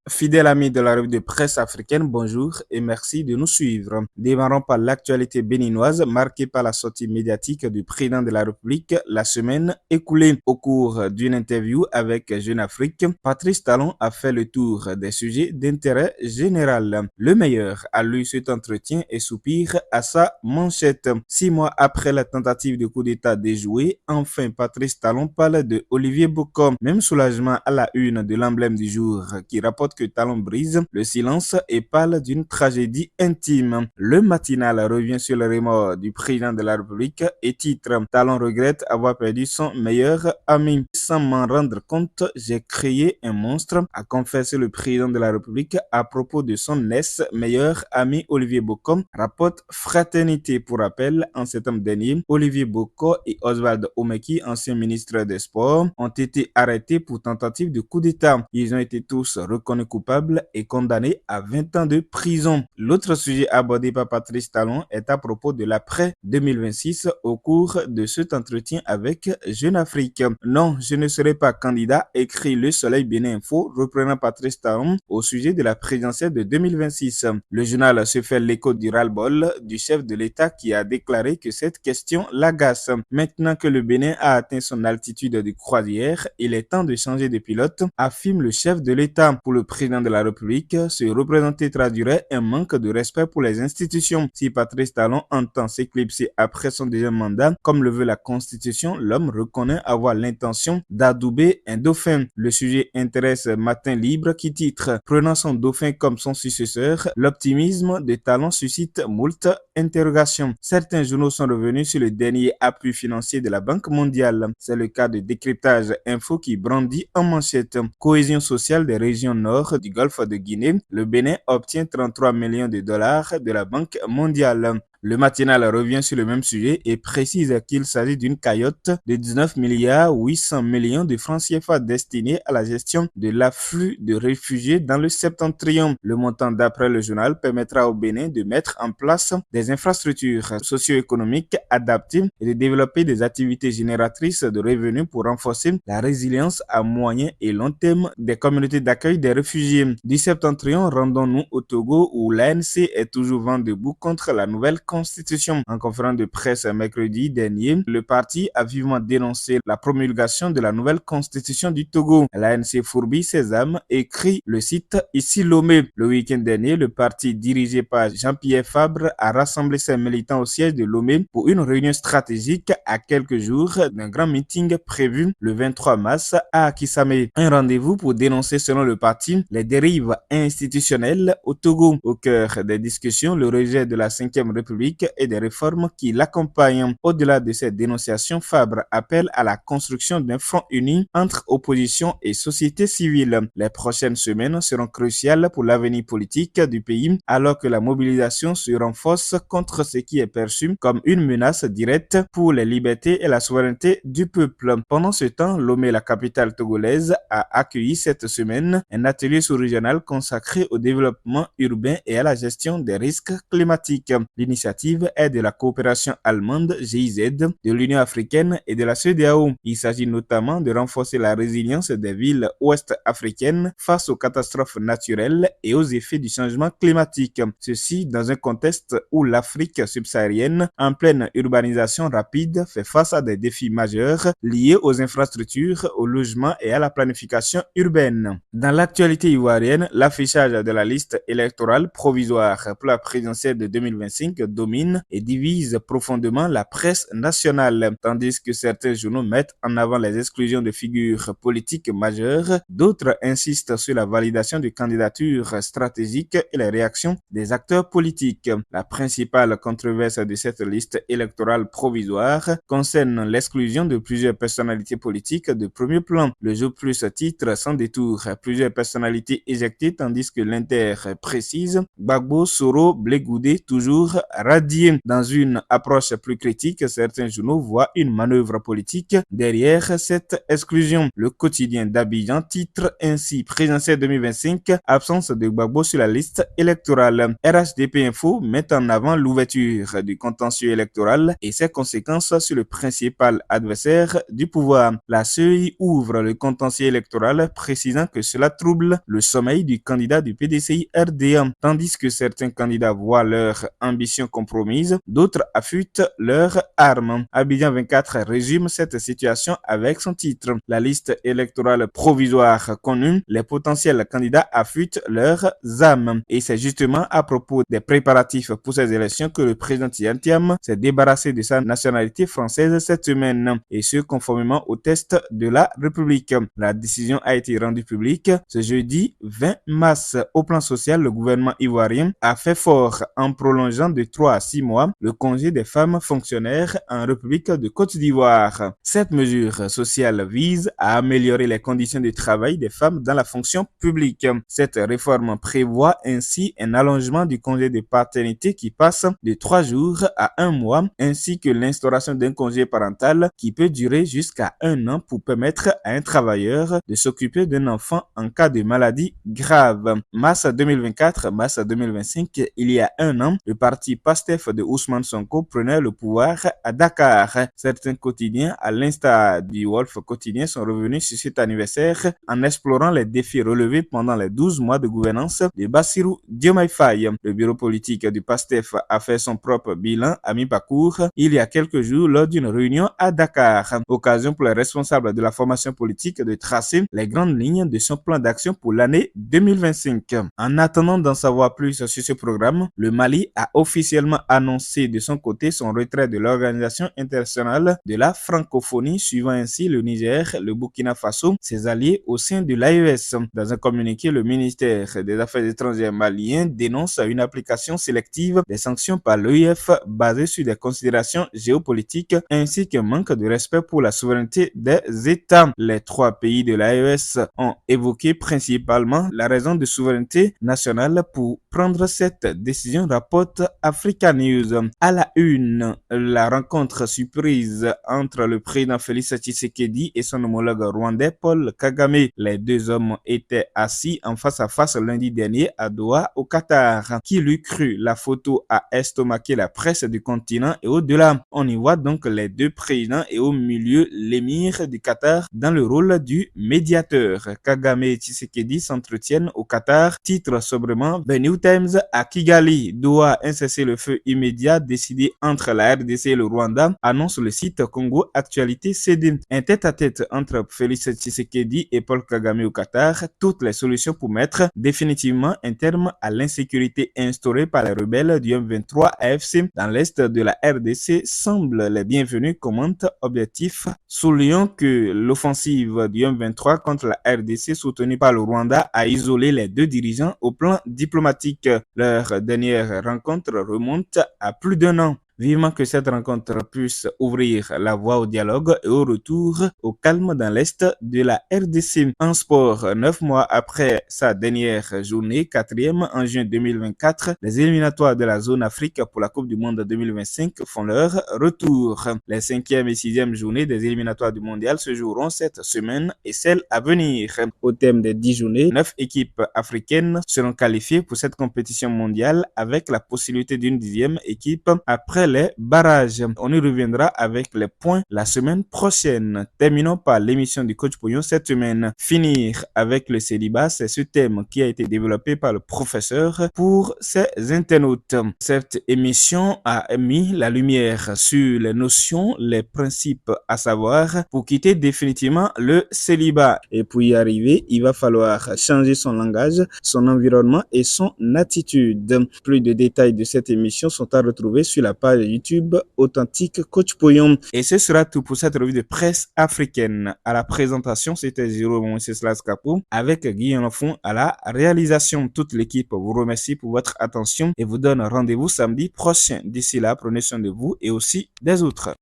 Fidèle ami de la revue de presse africaine, bonjour et merci de nous suivre. Démarrons par l'actualité béninoise marquée par la sortie médiatique du président de la République la semaine écoulée. Au cours d'une interview avec Jeune Afrique, Patrice Talon a fait le tour des sujets d'intérêt général. Le meilleur a lu cet entretien et soupire à sa manchette. 6 mois après la tentative de coup d'État déjouée, enfin Patrice Talon parle de Olivier Bocom. Même soulagement à la une de l'emblème du jour qui rapporte que Talon brise le silence et parle d'une tragédie intime. Le matinal revient sur le remords du président de la République et titre Talon regrette avoir perdu son meilleur ami. Sans m'en rendre compte, j'ai créé un monstre, a confessé le président de la République à propos de son ex-meilleur ami Olivier Bocom, rapporte Fraternité. Pour rappel, en septembre dernier, Olivier Bocom et Oswald Omeki, ancien ministre des Sports, ont été arrêtés pour tentative de coup d'État. Ils ont été tous reconnus coupables et condamnés à 20 ans de prison. L'autre sujet abordé par Patrice Talon est à propos de l'après 2026 au cours de cet entretien avec Jeune Afrique. Non, je ne serai pas candidat, écrit Le Soleil Bénin Info, reprenant Patrice Talon au sujet de la présidentielle de 2026. Le journal se fait l'écho du ras-le-bol du chef de l'État qui a déclaré que cette question l'agace. Maintenant que le Bénin a atteint son altitude de croisière, il est temps de changer de pilote, affirme le chef de l'État. Pour le président de la République, se représenter traduirait un manque de respect pour les institutions. Si Patrice Talon entend s'éclipser après son deuxième mandat, comme le veut la Constitution, l'homme reconnaît avoir l'intention d'adouber un dauphin. Le sujet intéresse Matin Libre qui titre « Prenant son dauphin comme son successeur, l'optimisme de Talon suscite moult interrogations ». Certains journaux sont revenus sur le dernier appui financier de la Banque mondiale. C'est le cas de Décryptage Info qui brandit en manchette « Cohésion sociale des régions nord du golfe de Guinée, le Bénin obtient 33 millions de dollars de la Banque mondiale ». Le matinal revient sur le même sujet et précise qu'il s'agit d'une cagnotte de 19 milliards 800 millions de francs CFA destinée à la gestion de l'afflux de réfugiés dans le septentrion. Le montant, d'après le journal, permettra au Bénin de mettre en place des infrastructures socio-économiques adaptées et de développer des activités génératrices de revenus pour renforcer la résilience à moyen et long terme des communautés d'accueil des réfugiés. Du septentrion, rendons-nous au Togo où l'ANC est toujours vent debout contre la nouvelle Constitution. En conférence de presse mercredi dernier, le parti a vivement dénoncé la promulgation de la nouvelle Constitution du Togo. L'ANC fourbit ses âmes, écrit le site Ici Lomé. Le week-end dernier, le parti dirigé par Jean-Pierre Fabre a rassemblé ses militants au siège de Lomé pour une réunion stratégique à quelques jours d'un grand meeting prévu le 23 mars à Akissamé. Un rendez-vous pour dénoncer, selon le parti, les dérives institutionnelles au Togo. Au cœur des discussions, le rejet de la 5e République et des réformes qui l'accompagnent. Au-delà de ces dénonciations, Fabre appelle à la construction d'un front uni entre opposition et société civile. Les prochaines semaines seront cruciales pour l'avenir politique du pays alors que la mobilisation se renforce contre ce qui est perçu comme une menace directe pour les libertés et la souveraineté du peuple. Pendant ce temps, Lomé, la capitale togolaise, a accueilli cette semaine un atelier sous-régional consacré au développement urbain et à la gestion des risques climatiques. L'initiative est de la coopération allemande GIZ, de l'Union africaine et de la CEDEAO. Il s'agit notamment de renforcer la résilience des villes ouest-africaines face aux catastrophes naturelles et aux effets du changement climatique. Ceci dans un contexte où l'Afrique subsaharienne, en pleine urbanisation rapide, fait face à des défis majeurs liés aux infrastructures, au logement et à la planification urbaine. Dans l'actualité ivoirienne, l'affichage de la liste électorale provisoire pour la présidentielle de 2025 domine et divise profondément la presse nationale. Tandis que certains journaux mettent en avant les exclusions de figures politiques majeures, d'autres insistent sur la validation de candidatures stratégiques et les réactions des acteurs politiques. La principale controverse de cette liste électorale provisoire concerne l'exclusion de plusieurs personnalités politiques de premier plan. Le jour plus titre sans détour plusieurs personnalités éjectées, tandis que l'Inter précise Gbagbo, Soro, Blé Goudé toujours radié. Dans une approche plus critique, certains journaux voient une manœuvre politique derrière cette exclusion. Le quotidien d'Abidjan titre ainsi présidentielle 2025, absence de Gbagbo sur la liste électorale. RHDP Info met en avant l'ouverture du contentieux électoral et ses conséquences sur le principal adversaire du pouvoir. La CEI ouvre le contentieux électoral, précisant que cela trouble le sommeil du candidat du PDCI-RDA. Tandis que certains candidats voient leur ambition compromise, d'autres affûtent leurs armes. Abidjan 24 résume cette situation avec son titre. La liste électorale provisoire connue, les potentiels candidats affûtent leurs armes. Et c'est justement à propos des préparatifs pour ces élections que le président Tidiane Thiam s'est débarrassé de sa nationalité française cette semaine, et ce conformément au test de la République. La décision a été rendue publique ce jeudi 20 mars. Au plan social, le gouvernement ivoirien a fait fort en prolongeant de 3 à 6 mois le congé des femmes fonctionnaires en République de Côte d'Ivoire. Cette mesure sociale vise à améliorer les conditions de travail des femmes dans la fonction publique. Cette réforme prévoit ainsi un allongement du congé de paternité qui passe de 3 jours à 1 mois, ainsi que l'instauration d'un congé parental qui peut durer jusqu'à 1 an pour permettre à un travailleur de s'occuper d'un enfant en cas de maladie grave. Mars 2024, mars 2025, il y a 1 an, le parti PASTEF de Ousmane Sonko prenait le pouvoir à Dakar. Certains quotidiens, à l'instar du Wolf quotidien, sont revenus sur cet anniversaire en explorant les défis relevés pendant les 12 mois de gouvernance de Bassirou Diomaye Faye. Le bureau politique du PASTEF a fait son propre bilan à mi-parcours il y a quelques jours lors d'une réunion à Dakar. Occasion pour les responsables de la formation politique de tracer les grandes lignes de son plan d'action pour l'année 2025. En attendant d'en savoir plus sur ce programme, le Mali a officiellement annoncé de son côté son retrait de l'Organisation internationale de la francophonie, suivant ainsi le Niger, le Burkina Faso, ses alliés au sein de l'AES. Dans un communiqué, le ministère des Affaires étrangères malien dénonce une application sélective des sanctions par l'OIF basée sur des considérations géopolitiques ainsi qu'un manque de respect pour la souveraineté des États. Les 3 pays de l'AES ont évoqué principalement la raison de souveraineté nationale pour prendre cette décision, rapporte Africa News. À la une, la rencontre surprise entre le président Félix Tshisekedi et son homologue rwandais Paul Kagame. Les 2 hommes étaient assis en face à face lundi dernier à Doha, au Qatar. Qui l'eût cru? La photo a estomaqué la presse du continent et au-delà. On y voit donc les 2 présidents et au milieu l'émir du Qatar dans le rôle du médiateur. Kagame et Tshisekedi s'entretiennent au Qatar. Titre sobrement The New Times à Kigali. Doha, un cessez-le-feu immédiat décidé entre la RDC et le Rwanda, annonce le site Congo Actualité CD. Un tête-à-tête entre Félix Tshisekedi et Paul Kagame au Qatar. Toutes les solutions pour mettre définitivement un terme à l'insécurité instaurée par les rebelles du M23 AFC dans l'est de la RDC semblent les bienvenus, commente Objectif, soulignant que l'offensive du M23 contre la RDC soutenue par le Rwanda a isolé les 2 dirigeants au plan diplomatique. Leur dernière rencontre remonte à plus d'1 an. Vivement que cette rencontre puisse ouvrir la voie au dialogue et au retour au calme dans l'est de la RDC. En sport, 9 mois après sa dernière journée, 4e en juin 2024, les éliminatoires de la zone Afrique pour la Coupe du Monde 2025 font leur retour. Les 5e et 6e journées des éliminatoires du mondial se joueront cette semaine et celles à venir. Au terme des 10 journées, 9 équipes africaines seront qualifiées pour cette compétition mondiale avec la possibilité d'une 10e équipe après les barrages. On y reviendra avec les points la semaine prochaine. Terminons par l'émission du coach Pouillon cette semaine. Finir avec le célibat, c'est ce thème qui a été développé par le professeur pour ses internautes. Cette émission a mis la lumière sur les notions, les principes à savoir pour quitter définitivement le célibat. Et pour y arriver, il va falloir changer son langage, son environnement et son attitude. Plus de détails de cette émission sont à retrouver sur la page YouTube Authentique Coach Pouillon. Et ce sera tout pour cette revue de presse africaine. À la présentation, c'était Jérôme Wenceslas Capou avec Guillaume Lafont à la réalisation. Toute l'équipe vous remercie pour votre attention et vous donne rendez-vous samedi prochain. D'ici là, prenez soin de vous et aussi des autres.